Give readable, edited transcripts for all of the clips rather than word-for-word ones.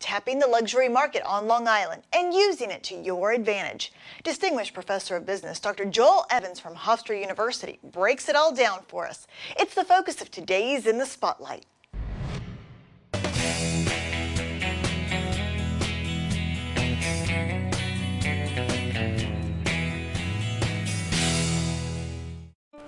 tapping the luxury market on Long Island and using it to your advantage. Distinguished Professor of Business Dr. Joel Evans from Hofstra University breaks it all down for us. It's the focus of today's In the Spotlight.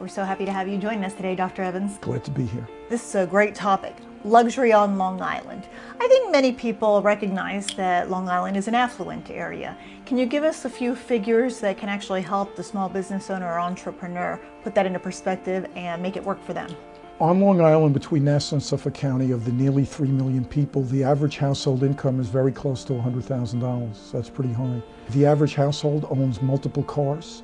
We're so happy to have you join us today, Dr. Evans. Glad to be here. This is a great topic, luxury on Long Island. I think many people recognize that Long Island is an affluent area. Can you give us a few figures that can actually help the small business owner or entrepreneur put that into perspective and make it work for them? On Long Island, between Nassau and Suffolk County, of the nearly 3 million people, the average household income is very close to $100,000. That's pretty high. The average household owns multiple cars.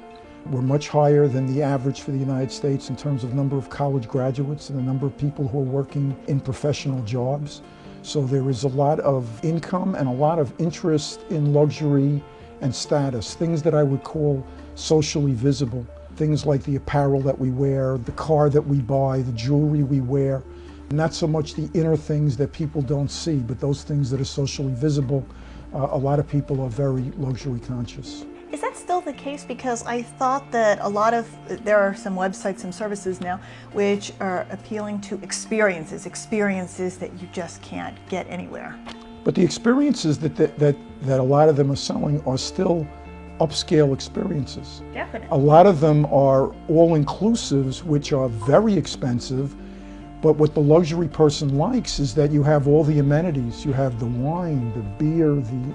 We're much higher than the average for the United States in terms of number of college graduates and the number of people who are working in professional jobs. So there is a lot of income and a lot of interest in luxury and status, things that I would call socially visible. Things like the apparel that we wear, the car that we buy, the jewelry we wear. Not so much the inner things that people don't see, but those things that are socially visible. A lot of people are very luxury conscious. Is that still the case? Because I thought that there are some websites, some services now, which are appealing to experiences that you just can't get anywhere. But the experiences that a lot of them are selling are still upscale experiences. Definitely. A lot of them are all-inclusives, which are very expensive, but what the luxury person likes is that you have all the amenities. You have the wine, the beer, the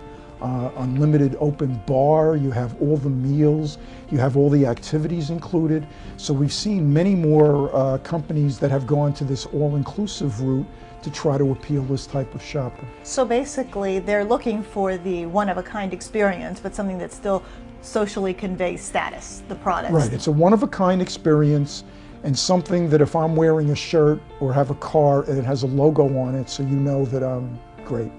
unlimited open bar, you have all the meals, you have all the activities included. So we've seen many more companies that have gone to this all-inclusive route to try to appeal this type of shopper. So basically they're looking for the one-of-a-kind experience, but something that still socially conveys status, the product. Right, it's a one-of-a-kind experience and something that if I'm wearing a shirt or have a car and it has a logo on it, so you know that I'm great.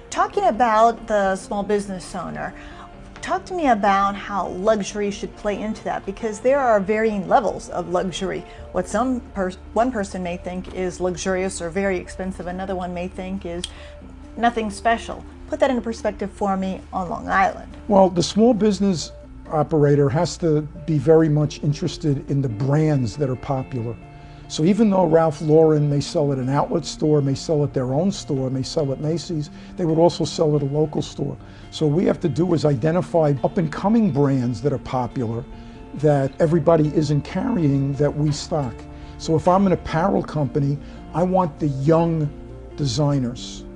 Talking about the small business owner, talk to me about how luxury should play into that, because there are varying levels of luxury. What one person may think is luxurious or very expensive, another one may think is nothing special. Put that into perspective for me on Long Island. Well, the small business operator has to be very much interested in the brands that are popular. So even though Ralph Lauren may sell at an outlet store, may sell at their own store, may sell at Macy's, they would also sell at a local store. So what we have to do is identify up-and-coming brands that are popular that everybody isn't carrying that we stock. So if I'm an apparel company, I want the young designers,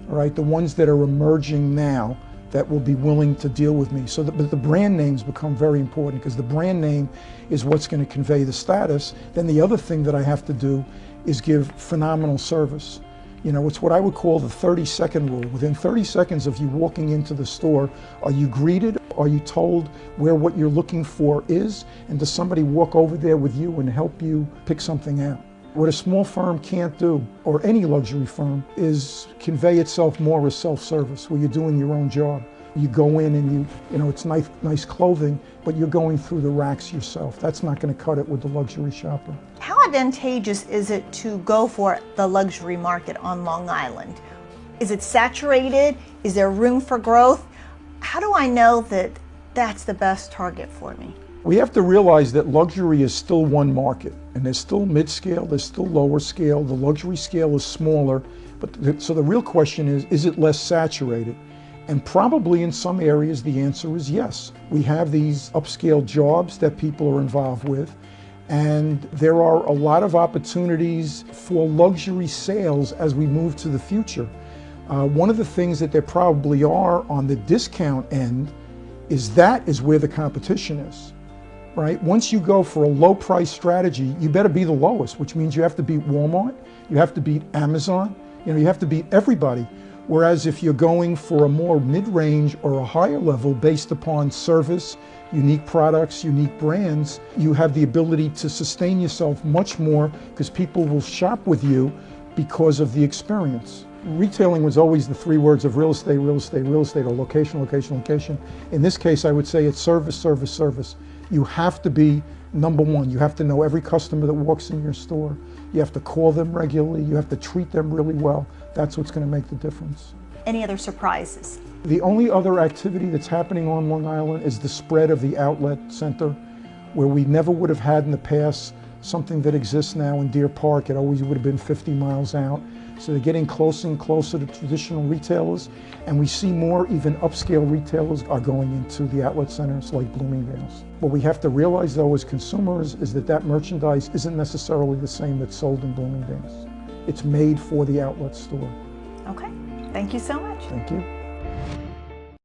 all right, the ones that are emerging now that will be willing to deal with me. So but the brand names become very important, because the brand name is what's going to convey the status. Then the other thing that I have to do is give phenomenal service. You know, it's what I would call the 30-second rule. Within 30 seconds of you walking into the store, are you greeted? Are you told where what you're looking for is? And does somebody walk over there with you and help you pick something out? What a small firm can't do, or any luxury firm, is convey itself more as self-service, where you're doing your own job. You go in and you know, it's nice clothing, but you're going through the racks yourself. That's not going to cut it with the luxury shopper. How advantageous is it to go for the luxury market on Long Island? Is it saturated? Is there room for growth? How do I know that that's the best target for me? We have to realize that luxury is still one market, and there's still mid-scale, there's still lower scale, the luxury scale is smaller, but so the real question is it less saturated? And probably in some areas the answer is yes. We have these upscale jobs that people are involved with, and there are a lot of opportunities for luxury sales as we move to the future. One of the things that there probably are on the discount end is where the competition is. Right? Once you go for a low price strategy, you better be the lowest, which means you have to beat Walmart, you have to beat Amazon, you have to beat everybody. Whereas if you're going for a more mid-range or a higher level based upon service, unique products, unique brands, you have the ability to sustain yourself much more, because people will shop with you because of the experience. Retailing was always the 3 words of real estate, real estate, real estate, or location, location, location. In this case, I would say it's service, service, service. You have to be number one. You have to know every customer that walks in your store. You have to call them regularly. You have to treat them really well. That's what's going to make the difference. Any other surprises? The only other activity that's happening on Long Island is the spread of the outlet center, where we never would have had in the past something that exists now in Deer Park. It always would have been 50 miles out. So they're getting closer and closer to traditional retailers, and we see more even upscale retailers are going into the outlet centers like Bloomingdale's. What we have to realize though as consumers is that that merchandise isn't necessarily the same that's sold in Bloomingdale's. It's made for the outlet store. Okay, thank you so much. Thank you.